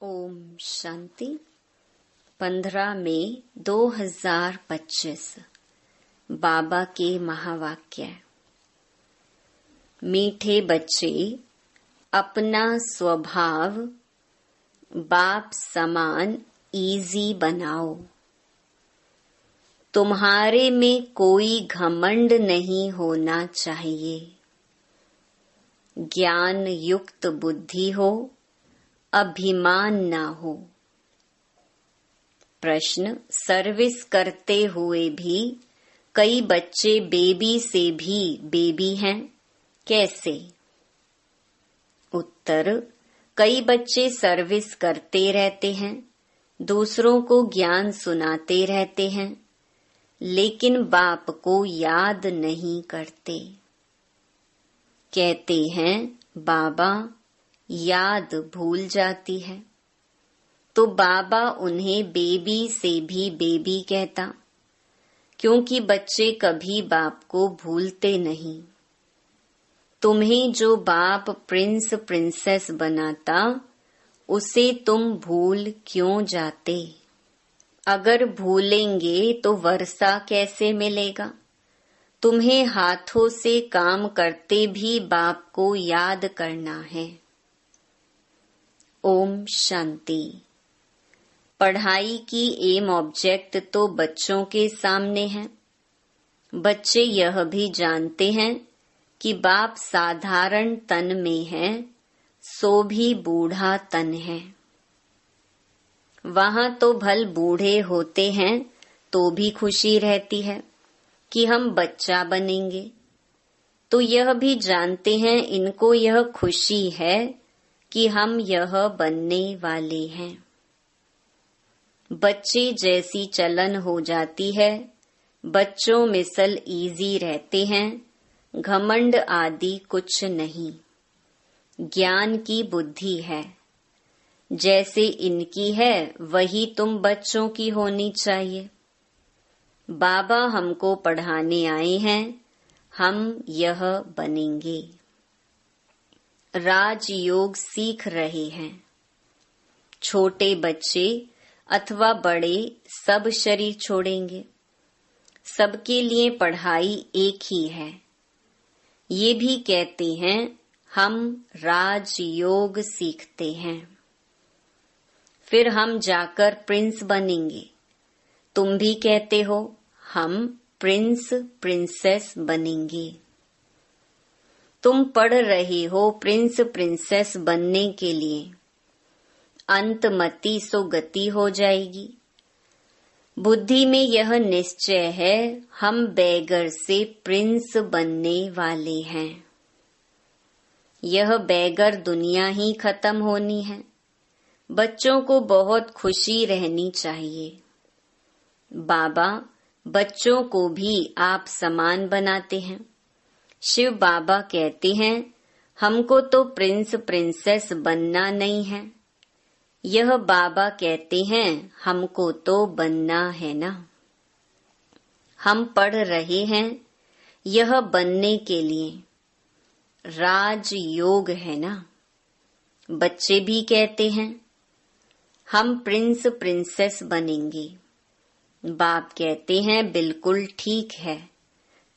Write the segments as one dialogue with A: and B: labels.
A: ओम शांति। 15 मई 2025 बाबा के महावाक्य। मीठे बच्चे, अपना स्वभाव बाप समान इजी बनाओ। तुम्हारे में कोई घमंड नहीं होना चाहिए। ज्ञान युक्त बुद्धि हो, अभिमान ना हो। प्रश्न: सर्विस करते हुए भी कई बच्चे बेबी से भी बेबी हैं, कैसे? उत्तर: कई बच्चे सर्विस करते रहते हैं, दूसरों को ज्ञान सुनाते रहते हैं, लेकिन बाप को याद नहीं करते। कहते हैं बाबा याद भूल जाती है, तो बाबा उन्हें बेबी से भी बेबी कहता, क्योंकि बच्चे कभी बाप को भूलते नहीं। तुम्हें जो बाप प्रिंस प्रिंसेस बनाता, उसे तुम भूल क्यों जाते? अगर भूलेंगे तो वर्षा कैसे मिलेगा? तुम्हें हाथों से काम करते भी बाप को याद करना है। ओम शांति। पढ़ाई की एम ऑब्जेक्ट तो बच्चों के सामने है। बच्चे यह भी जानते हैं कि बाप साधारण तन में है, सो भी बूढ़ा तन है। वहां तो भल बूढ़े होते हैं तो भी खुशी रहती है कि हम बच्चा बनेंगे, तो यह भी जानते हैं इनको यह खुशी है कि हम यह बनने वाले हैं। बच्चे जैसी चलन हो जाती है, बच्चों मिसल इजी रहते हैं, घमंड आदि कुछ नहीं। ज्ञान की बुद्धि है, जैसे इनकी है वही तुम बच्चों की होनी चाहिए। बाबा हमको पढ़ाने आए हैं, हम यह बनेंगे। राजयोग सीख रहे हैं। छोटे बच्चे अथवा बड़े सब शरीर छोड़ेंगे। सबके लिए पढ़ाई एक ही है। ये भी कहते हैं हम राजयोग सीखते हैं, फिर हम जाकर प्रिंस बनेंगे। तुम भी कहते हो हम प्रिंस प्रिंसेस बनेंगे। तुम पढ़ रहे हो प्रिंस प्रिंसेस बनने के लिए, अंतमति सो गति हो जाएगी। बुद्धि में यह निश्चय है हम बैगर से प्रिंस बनने वाले हैं। यह बैगर दुनिया ही खत्म होनी है। बच्चों को बहुत खुशी रहनी चाहिए। बाबा बच्चों को भी आप समान बनाते हैं। शिव बाबा कहते हैं हमको तो प्रिंस प्रिंसेस बनना नहीं है। यह बाबा कहते हैं हमको तो बनना है ना। हम पढ़ रहे हैं यह बनने के लिए। राजयोग है ना। बच्चे भी कहते हैं हम प्रिंस प्रिंसेस बनेंगे। बाप कहते हैं बिल्कुल ठीक है,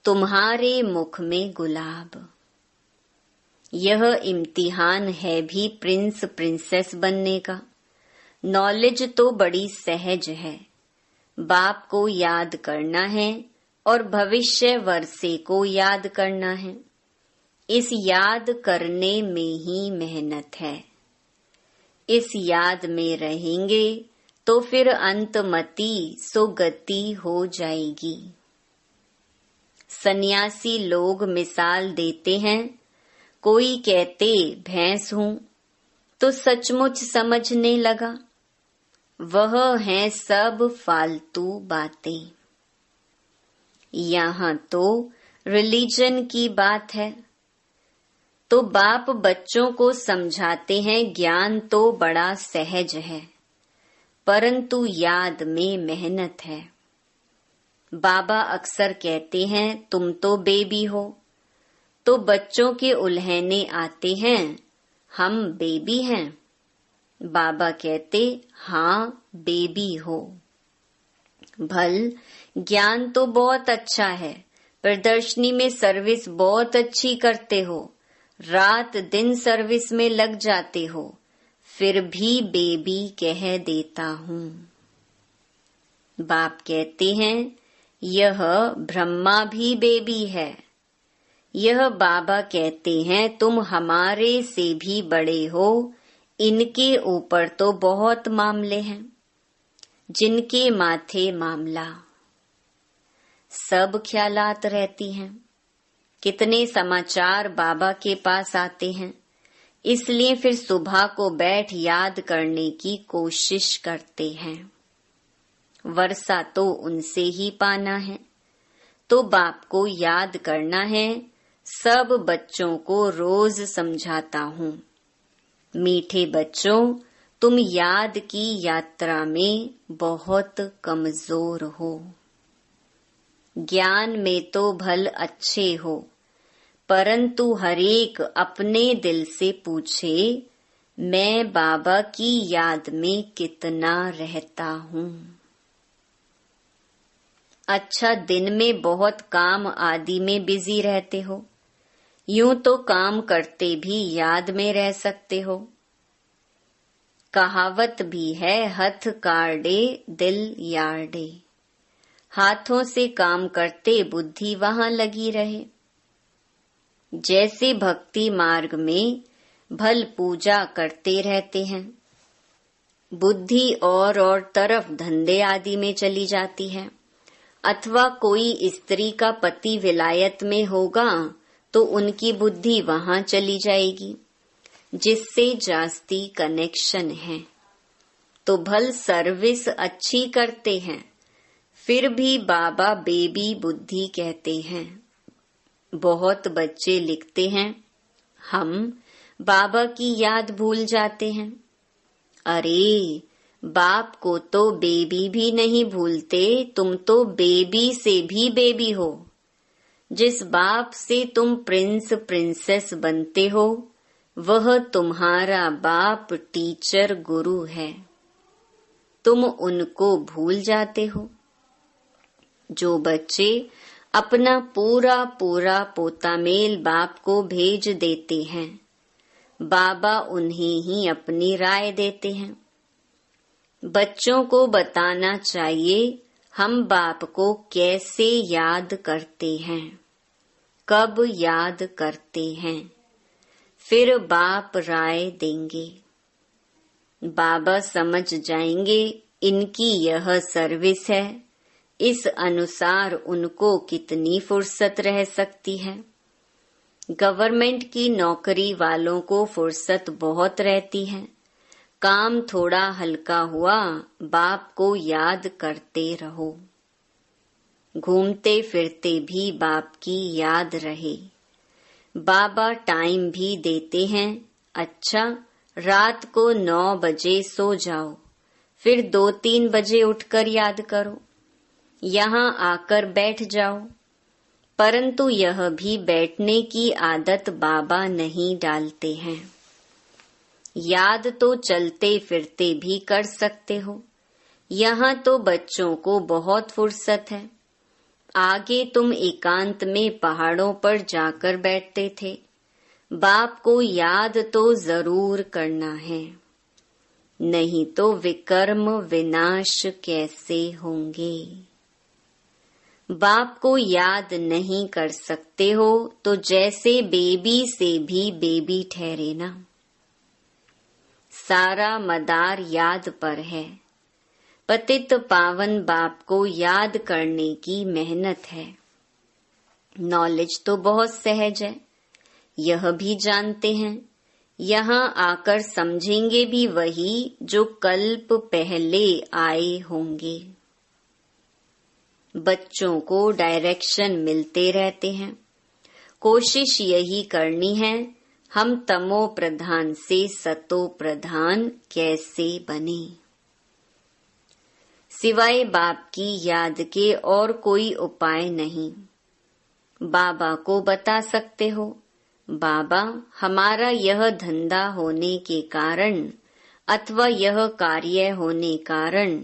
A: तुम्हारे मुख में गुलाब। यह इम्तिहान है भी प्रिंस प्रिंसेस बनने का। नॉलेज तो बड़ी सहज है। बाप को याद करना है और भविष्य वर्षे को याद करना है। इस याद करने में ही मेहनत है। इस याद में रहेंगे तो फिर अंतमति सो गति हो जाएगी। सन्यासी लोग मिसाल देते हैं, कोई कहते भैंस हूं तो सचमुच समझने लगा, वह हैं सब फालतू बातें। यहाँ तो रिलीजन की बात है, तो बाप बच्चों को समझाते हैं ज्ञान तो बड़ा सहज है, परंतु याद में मेहनत है। बाबा अक्सर कहते हैं तुम तो बेबी हो, तो बच्चों के उल्हने आते हैं हम बेबी हैं। बाबा कहते, हाँ बेबी हो। भल ज्ञान तो बहुत अच्छा है, प्रदर्शनी में सर्विस बहुत अच्छी करते हो, रात दिन सर्विस में लग जाते हो, फिर भी बेबी कह देता हूँ। बाप कहते हैं, यह ब्रह्मा भी बेबी है। यह बाबा कहते हैं, तुम हमारे से भी बड़े हो, इनके ऊपर तो बहुत मामले हैं, जिनके माथे मामला। सब ख्यालात रहती हैं। कितने समाचार बाबा के पास आते हैं, इसलिए फिर सुबह को बैठ याद करने की कोशिश करते हैं। वर्षा तो उनसे ही पाना है, तो बाप को याद करना है। सब बच्चों को रोज समझाता हूँ, मीठे बच्चों, तुम याद की यात्रा में बहुत कमजोर हो। ज्ञान में तो भल अच्छे हो, परंतु हरेक अपने दिल से पूछे, मैं बाबा की याद में कितना रहता हूँ। अच्छा, दिन में बहुत काम आदि में बिजी रहते हो, यूं तो काम करते भी याद में रह सकते हो। कहावत भी है, हथ काढ़े दिल यार्डे। हाथों से काम करते बुद्धि वहां लगी रहे। जैसे भक्ति मार्ग में भल पूजा करते रहते हैं, बुद्धि और तरफ धंधे आदि में चली जाती है। अथवा कोई स्त्री का पति विलायत में होगा तो उनकी बुद्धि वहां चली जाएगी, जिससे जास्ती कनेक्शन है। तो भल सर्विस अच्छी करते हैं, फिर भी बाबा बेबी बुद्धि कहते हैं। बहुत बच्चे लिखते हैं, हम बाबा की याद भूल जाते हैं। अरे, बाप को तो बेबी भी नहीं भूलते, तुम तो बेबी से भी बेबी हो। जिस बाप से तुम प्रिंस प्रिंसेस बनते हो, वह तुम्हारा बाप टीचर गुरु है। तुम उनको भूल जाते हो। जो बच्चे अपना पूरा पूरा पोतामेल बाप को भेज देते हैं, बाबा उन्हें ही अपनी राय देते हैं। बच्चों को बताना चाहिए, हम बाप को कैसे याद करते हैं, कब याद करते हैं, फिर बाप राय देंगे। बाबा समझ जाएंगे इनकी यह सर्विस है, इस अनुसार उनको कितनी फुर्सत रह सकती है। गवर्नमेंट की नौकरी वालों को फुर्सत बहुत रहती है। काम थोड़ा हल्का हुआ, बाप को याद करते रहो। घूमते फिरते भी बाप की याद रहे। बाबा टाइम भी देते हैं, अच्छा रात को 9 बजे सो जाओ, फिर 2-3 बजे उठकर याद करो, यहाँ आकर बैठ जाओ। परंतु यह भी बैठने की आदत बाबा नहीं डालते हैं। याद तो चलते फिरते भी कर सकते हो। यहाँ तो बच्चों को बहुत फुर्सत है। आगे तुम एकांत में पहाड़ों पर जाकर बैठते थे। बाप को याद तो जरूर करना है, नहीं तो विकर्म विनाश कैसे होंगे। बाप को याद नहीं कर सकते हो तो जैसे बेबी से भी बेबी ठहरे ना। सारा मदार याद पर है। पतित पावन बाप को याद करने की मेहनत है। नॉलेज तो बहुत सहज है, यह भी जानते हैं। यहाँ आकर समझेंगे भी वही जो कल्प पहले आए होंगे। बच्चों को डायरेक्शन मिलते रहते हैं। कोशिश यही करनी है, हम तमो प्रधान से सतो प्रधान कैसे बने। सिवाय बाप की याद के और कोई उपाय नहीं। बाबा को बता सकते हो, बाबा हमारा यह धंधा होने के कारण अथवा यह कार्य होने कारण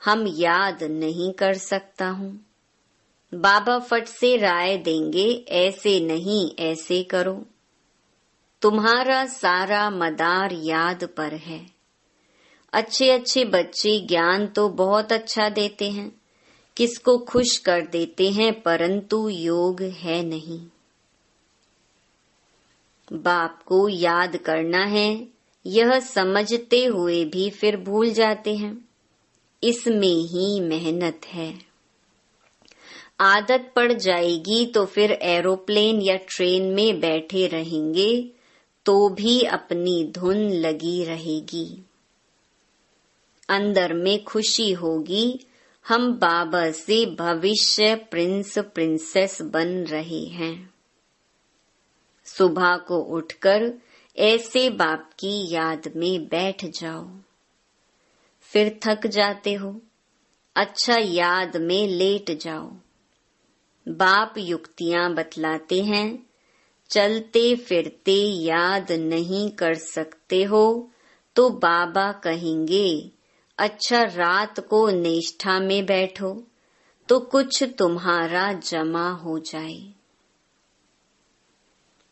A: हम याद नहीं कर सकता हूँ। बाबा फट से राय देंगे, ऐसे नहीं ऐसे करो। तुम्हारा सारा मदार याद पर है। अच्छे अच्छे बच्चे ज्ञान तो बहुत अच्छा देते हैं, किसको खुश कर देते हैं, परंतु योग है नहीं। बाप को याद करना है, यह समझते हुए भी फिर भूल जाते हैं। इसमें ही मेहनत है। आदत पड़ जाएगी तो फिर एरोप्लेन या ट्रेन में बैठे रहेंगे तो भी अपनी धुन लगी रहेगी। अंदर में खुशी होगी, हम बाबा से भविष्य प्रिंस प्रिंसेस बन रहे हैं। सुबह को उठकर ऐसे बाप की याद में बैठ जाओ। फिर थक जाते हो, अच्छा याद में लेट जाओ। बाप युक्तियां बतलाते हैं, चलते फिरते याद नहीं कर सकते हो तो बाबा कहेंगे, अच्छा रात को निष्ठा में बैठो तो कुछ तुम्हारा जमा हो जाए।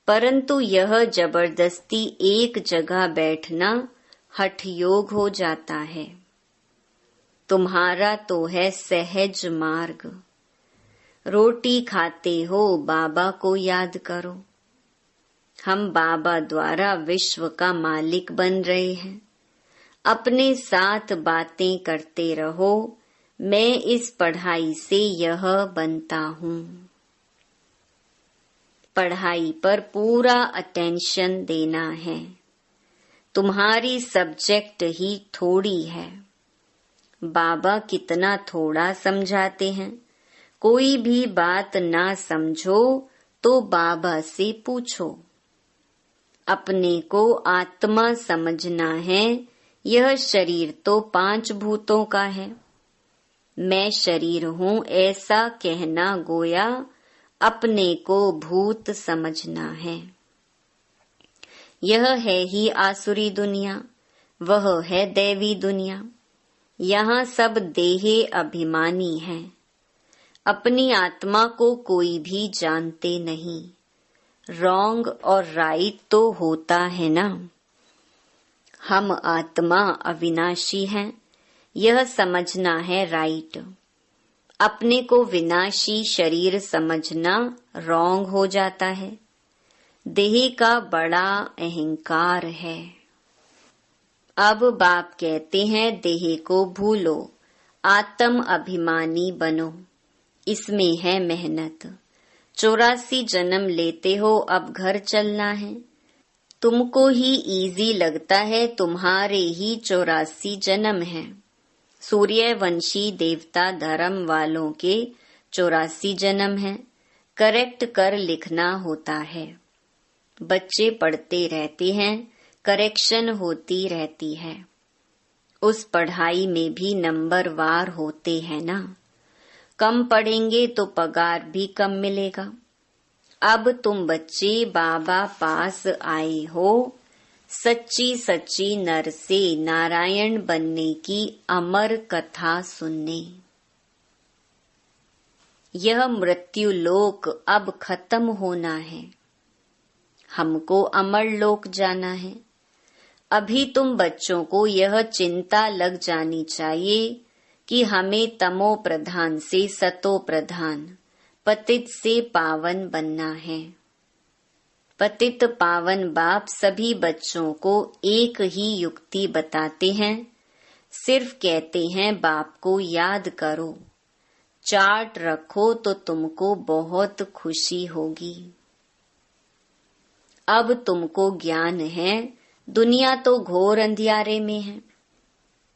A: परंतु यह जबरदस्ती एक जगह बैठना हठ योग हो जाता है। तुम्हारा तो है सहज मार्ग। रोटी खाते हो, बाबा को याद करो। हम बाबा द्वारा विश्व का मालिक बन रहे हैं। अपने साथ बातें करते रहो, मैं इस पढ़ाई से यह बनता हूँ। पढ़ाई पर पूरा अटेंशन देना है। तुम्हारी सब्जेक्ट ही थोड़ी है। बाबा कितना थोड़ा समझाते हैं। कोई भी बात ना समझो तो बाबा से पूछो। अपने को आत्मा समझना है। यह शरीर तो 5 भूतों का है। मैं शरीर हूँ ऐसा कहना गोया अपने को भूत समझना है। यह है ही आसुरी दुनिया, वह है दैवी दुनिया। यहाँ सब देहे अभिमानी हैं। अपनी आत्मा को कोई भी जानते नहीं। रॉन्ग और राइट तो होता है ना। हम आत्मा अविनाशी हैं, यह समझना है राइट। अपने को विनाशी शरीर समझना रॉन्ग हो जाता है। देह का बड़ा अहंकार है। अब बाप कहते हैं देह को भूलो, आत्म अभिमानी बनो। इसमें है मेहनत। 84 जन्म लेते हो, अब घर चलना है। तुमको ही इजी लगता है, तुम्हारे ही 84 जन्म हैं। सूर्यवंशी देवता धर्म वालों के 84 जन्म हैं। करेक्ट कर लिखना होता है। बच्चे पढ़ते रहते हैं, करेक्शन होती रहती है। उस पढ़ाई में भी नंबर वार होते हैं ना। कम पढ़ेंगे तो पगार भी कम मिलेगा। अब तुम बच्चे बाबा पास आए हो, सच्ची सच्ची नर से नारायण बनने की अमर कथा सुनने। यह मृत्यु लोक अब खत्म होना है। हमको अमर लोक जाना है। अभी तुम बच्चों को यह चिंता लग जानी चाहिए कि हमें तमो प्रधान से सतो प्रधान, पतित से पावन बनना है। पतित पावन बाप सभी बच्चों को एक ही युक्ति बताते हैं। सिर्फ कहते हैं बाप को याद करो, चार्ट रखो तो तुमको बहुत खुशी होगी। अब तुमको ज्ञान है, दुनिया तो घोर अंधियारे में है।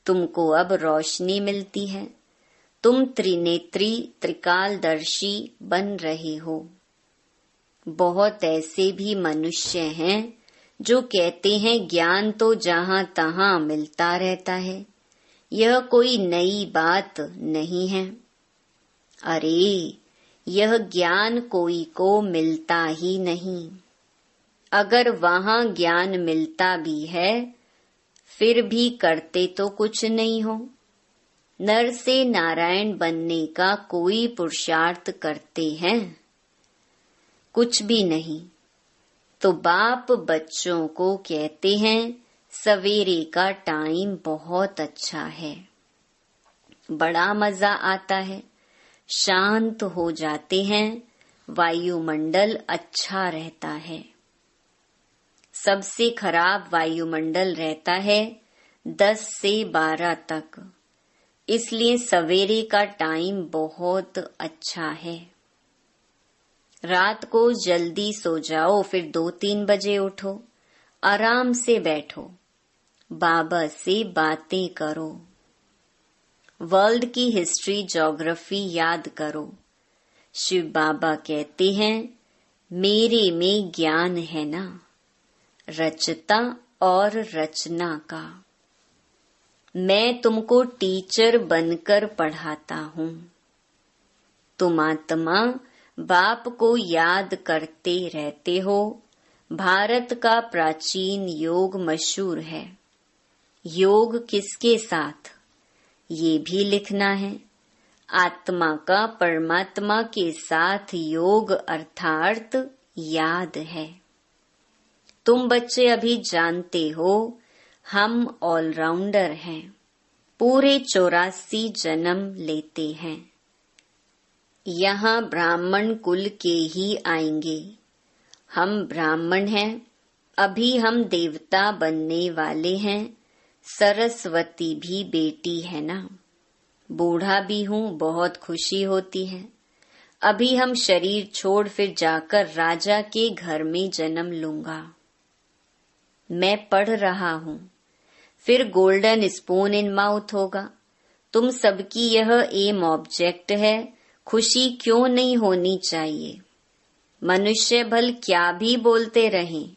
A: तुमको अब रोशनी मिलती है। तुम त्रिनेत्री त्रिकालदर्शी बन रहे हो। बहुत ऐसे भी मनुष्य हैं जो कहते हैं ज्ञान तो जहाँ तहाँ मिलता रहता है, यह कोई नई बात नहीं है। अरे, यह ज्ञान कोई को मिलता ही नहीं। अगर वहाँ ज्ञान मिलता भी है फिर भी करते तो कुछ नहीं हो। नर से नारायण बनने का कोई पुरुषार्थ करते हैं? कुछ भी नहीं। तो बाप बच्चों को कहते हैं सवेरे का टाइम बहुत अच्छा है, बड़ा मजा आता है, शांत हो जाते हैं, वायुमंडल अच्छा रहता है। सबसे खराब वायुमंडल रहता है 10 से 12 तक, इसलिए सवेरे का टाइम बहुत अच्छा है। रात को जल्दी सो जाओ, फिर 2-3 बजे उठो, आराम से बैठो, बाबा से बातें करो, वर्ल्ड की हिस्ट्री ज्योग्राफी याद करो। शिव बाबा कहते हैं मेरे में ज्ञान है ना, रचता और रचना का। मैं तुमको टीचर बनकर पढ़ाता हूँ। तुम आत्मा बाप को याद करते रहते हो। भारत का प्राचीन योग मशहूर है। योग किसके साथ, ये भी लिखना है। आत्मा का परमात्मा के साथ योग अर्थात याद है। तुम बच्चे अभी जानते हो हम ऑलराउंडर हैं, पूरे 84 जन्म लेते हैं। यहाँ ब्राह्मण कुल के ही आएंगे। हम ब्राह्मण हैं, अभी हम देवता बनने वाले हैं। सरस्वती भी बेटी है ना। बूढ़ा भी हूँ, बहुत खुशी होती है। अभी हम शरीर छोड़ फिर जाकर राजा के घर में जन्म लूंगा। मैं पढ़ रहा हूँ, फिर गोल्डन स्पून इन माउथ होगा। तुम सबकी यह एम ऑब्जेक्ट है। खुशी क्यों नहीं होनी चाहिए? मनुष्य भल क्या भी बोलते रहें,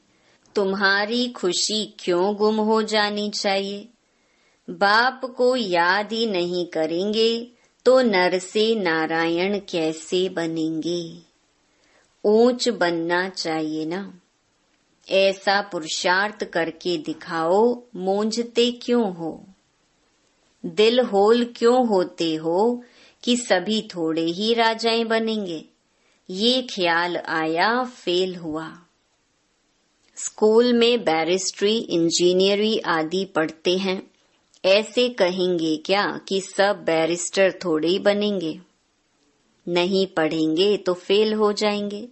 A: तुम्हारी खुशी क्यों गुम हो जानी चाहिए? बाप को याद ही नहीं करेंगे तो नर से नारायण कैसे बनेंगे? ऊंच बनना चाहिए ना। ऐसा पुरुषार्थ करके दिखाओ, मूंझते क्यों हो? दिल होल क्यों होते हो कि सभी थोड़े ही राजाएं बनेंगे? ये ख्याल आया, फेल हुआ। स्कूल में बैरिस्ट्री, इंजीनियरिंग आदि पढ़ते हैं। ऐसे कहेंगे क्या कि सब बैरिस्टर थोड़े ही बनेंगे? नहीं पढ़ेंगे तो फेल हो जाएंगे।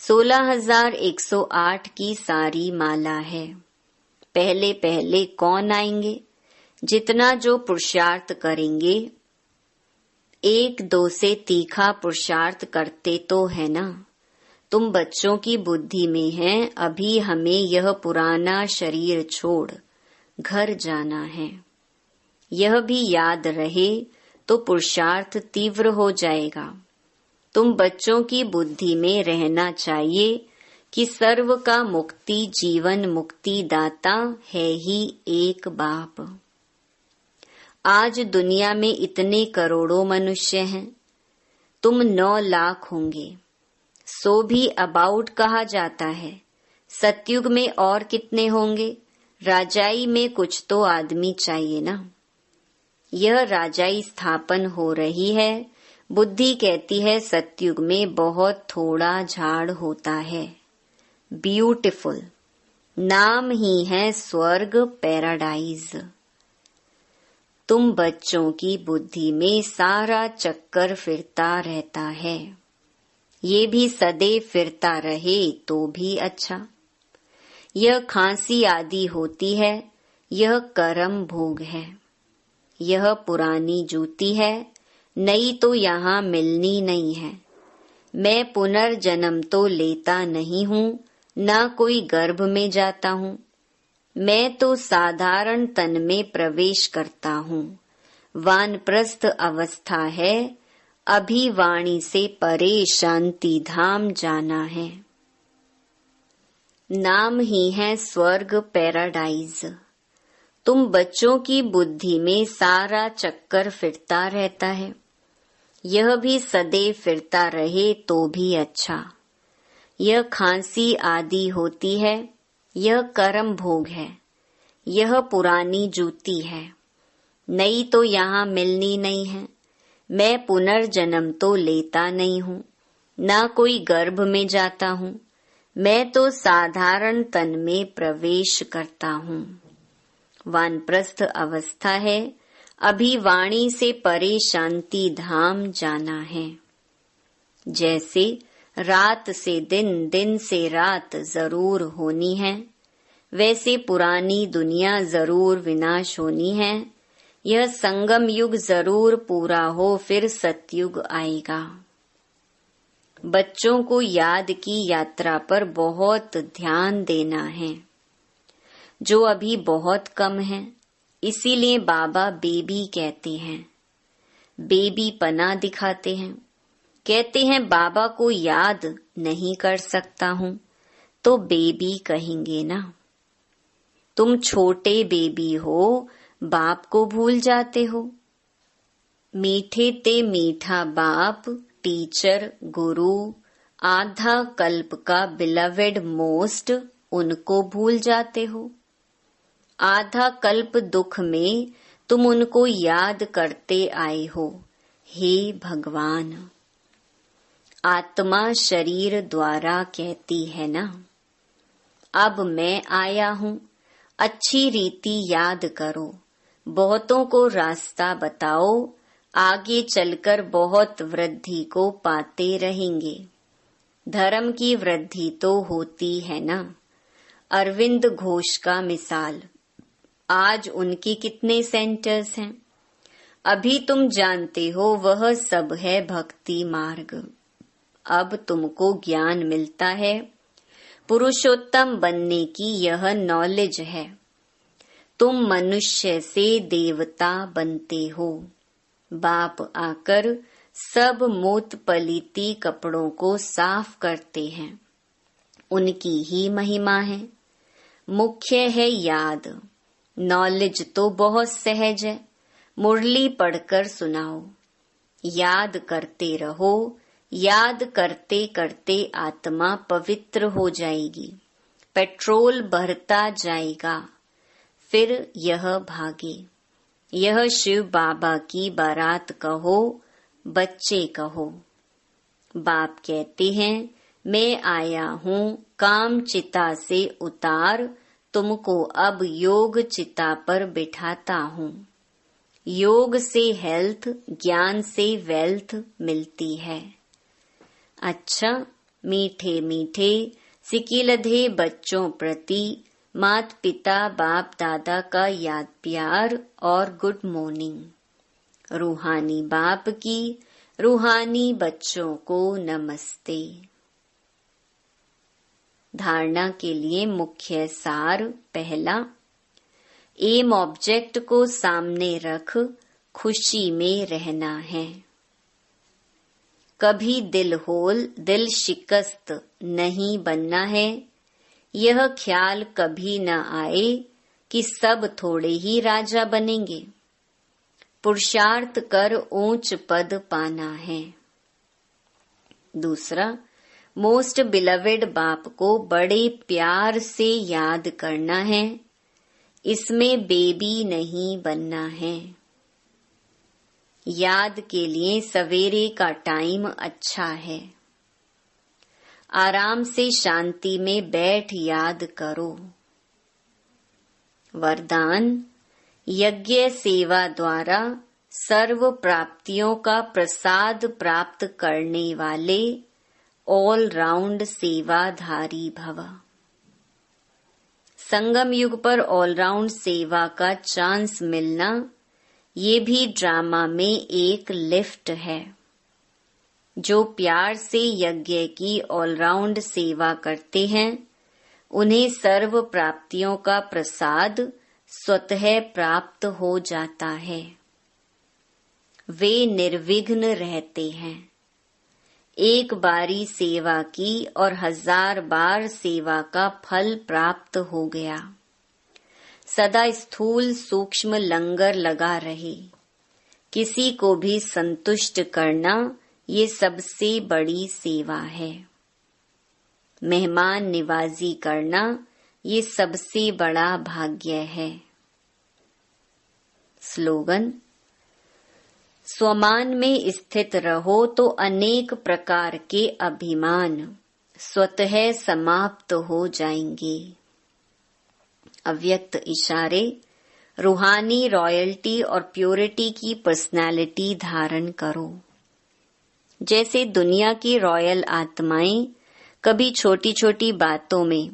A: 16,108 की सारी माला है। पहले पहले कौन आएंगे? जितना जो पुरुषार्थ करेंगे। 1-2 से तीखा पुरुषार्थ करते तो है ना। तुम बच्चों की बुद्धि में है, अभी हमें यह पुराना शरीर छोड़ घर जाना है। यह भी याद रहे तो पुरुषार्थ तीव्र हो जाएगा। तुम बच्चों की बुद्धि में रहना चाहिए कि सर्व का मुक्ति जीवन मुक्ति दाता है ही एक बाप। आज दुनिया में इतने करोड़ों मनुष्य हैं, तुम 9 लाख होंगे। सो भी अबाउट कहा जाता है। सतयुग में और कितने होंगे? राजाई में कुछ तो आदमी चाहिए ना। यह राजाई स्थापन हो रही है। बुद्धि कहती है सतयुग में बहुत थोड़ा झाड़ होता है। ब्यूटीफुल नाम ही है स्वर्ग, पैराडाइज। तुम बच्चों की बुद्धि में सारा चक्कर फिरता रहता है। ये भी सदैव फिरता रहे तो भी अच्छा। यह खांसी आदि होती है, यह कर्म भोग है। यह पुरानी जूती है, नई तो यहाँ मिलनी नहीं है। मैं पुनर्जन्म तो लेता नहीं हूँ, न कोई गर्भ में जाता हूँ। मैं तो साधारण तन में प्रवेश करता हूँ। वानप्रस्थ अवस्था है, अभी वाणी से परे शांति धाम जाना है। नाम ही है स्वर्ग, पैराडाइज। तुम बच्चों की बुद्धि में सारा चक्कर फिरता रहता है। यह भी सदैव फिरता रहे तो भी अच्छा। यह खांसी आदि होती है, यह कर्म भोग है। यह पुरानी जूती है, नई तो यहाँ मिलनी नहीं है। मैं पुनर्जन्म तो लेता नहीं हूँ, न कोई गर्भ में जाता हूँ। मैं तो साधारण तन में प्रवेश करता हूँ। वानप्रस्थ अवस्था है, अभी वाणी से परे शांति धाम जाना है। जैसे रात से दिन, दिन से रात जरूर होनी है, वैसे पुरानी दुनिया जरूर विनाश होनी है। यह संगम युग जरूर पूरा हो, फिर सतयुग आएगा। बच्चों को याद की यात्रा पर बहुत ध्यान देना है, जो अभी बहुत कम है। इसीलिए बाबा बेबी कहते हैं, बेबी पना दिखाते हैं। कहते हैं बाबा को याद नहीं कर सकता हूँ, तो बेबी कहेंगे ना। तुम छोटे बेबी हो, बाप को भूल जाते हो। मीठे ते मीठा बाप, टीचर, गुरु, आधा कल्प का बिलवेड मोस्ट, उनको भूल जाते हो। आधा कल्प दुख में तुम उनको याद करते आए हो। हे भगवान, आत्मा शरीर द्वारा कहती है ना, अब मैं आया हूँ, अच्छी रीति याद करो, बहुतों को रास्ता बताओ, आगे चलकर बहुत वृद्धि को पाते रहेंगे। धर्म की वृद्धि तो होती है ना। अरविंद घोष का मिसाल, आज उनके कितने सेंटर्स हैं। अभी तुम जानते हो वह सब है भक्ति मार्ग। अब तुमको ज्ञान मिलता है, पुरुषोत्तम बनने की यह नॉलेज है। तुम मनुष्य से देवता बनते हो। बाप आकर सब मूत पलीती कपड़ों को साफ करते हैं, उनकी ही महिमा है। मुख्य है याद। नॉलेज तो बहुत सहज है, मुरली पढ़कर सुनाओ। याद करते रहो, याद करते करते आत्मा पवित्र हो जाएगी, पेट्रोल भरता जाएगा, फिर यह भागे। यह शिव बाबा की बारात कहो, बच्चे कहो। बाप कहते हैं, मैं आया हूँ काम चिता से उतार, तुमको अब योग चिता पर बिठाता हूँ। योग से हेल्थ, ज्ञान से वेल्थ मिलती है। अच्छा, मीठे मीठे सिकिलधे बच्चों प्रति मात पिता बाप दादा का याद प्यार और गुड मॉर्निंग। रूहानी बाप की रूहानी बच्चों को नमस्ते। धारणा के लिए मुख्य सार। पहला, एम ऑब्जेक्ट को सामने रख खुशी में रहना है। कभी दिल होल, दिल शिकस्त नहीं बनना है। यह ख्याल कभी न आए कि सब थोड़े ही राजा बनेंगे। पुरुषार्थ कर ऊंच पद पाना है। दूसरा, मोस्ट बिलवेड बाप को बड़े प्यार से याद करना है। इसमें बेबी नहीं बनना है। याद के लिए सवेरे का टाइम अच्छा है। आराम से शांति में बैठ याद करो। वरदान, यज्ञ सेवा द्वारा सर्व प्राप्तियों का प्रसाद प्राप्त करने वाले ऑल राउंड सेवाधारी भव। संगम युग पर ऑल राउंड सेवा का चांस मिलना, ये भी ड्रामा में एक लिफ्ट है। जो प्यार से यज्ञ की ऑलराउंड सेवा करते हैं, उन्हें सर्व प्राप्तियों का प्रसाद स्वतः प्राप्त हो जाता है। वे निर्विघ्न रहते हैं। एक बारी सेवा की और 1000 बार सेवा का फल प्राप्त हो गया। सदा स्थूल सूक्ष्म लंगर लगा रहे। किसी को भी संतुष्ट करना, ये सबसे बड़ी सेवा है। मेहमान निवाजी करना ये सबसे बड़ा भाग्य है। स्लोगन: स्वमान में स्थित रहो तो अनेक प्रकार के अभिमान स्वतः समाप्त हो जाएंगे। अव्यक्त इशारे: रूहानी रॉयल्टी और प्योरिटी की पर्सनालिटी धारण करो। जैसे दुनिया की रॉयल आत्माएं कभी छोटी छोटी बातों में,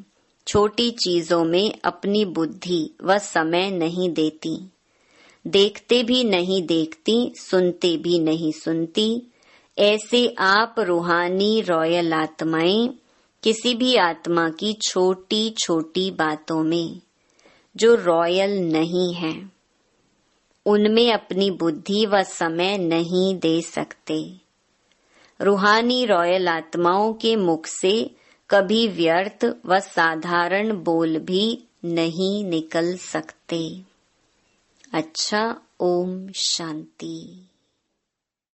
A: छोटी चीजों में अपनी बुद्धि व समय नहीं देती, देखते भी नहीं देखती, सुनते भी नहीं सुनती, ऐसे आप रूहानी रॉयल आत्माएं किसी भी आत्मा की छोटी छोटी बातों में जो रॉयल नहीं है, उनमें अपनी बुद्धि व समय नहीं दे सकते। रूहानी रॉयल आत्माओं के मुख से कभी व्यर्थ व साधारण बोल भी नहीं निकल सकते। अच्छा, ओम शांति।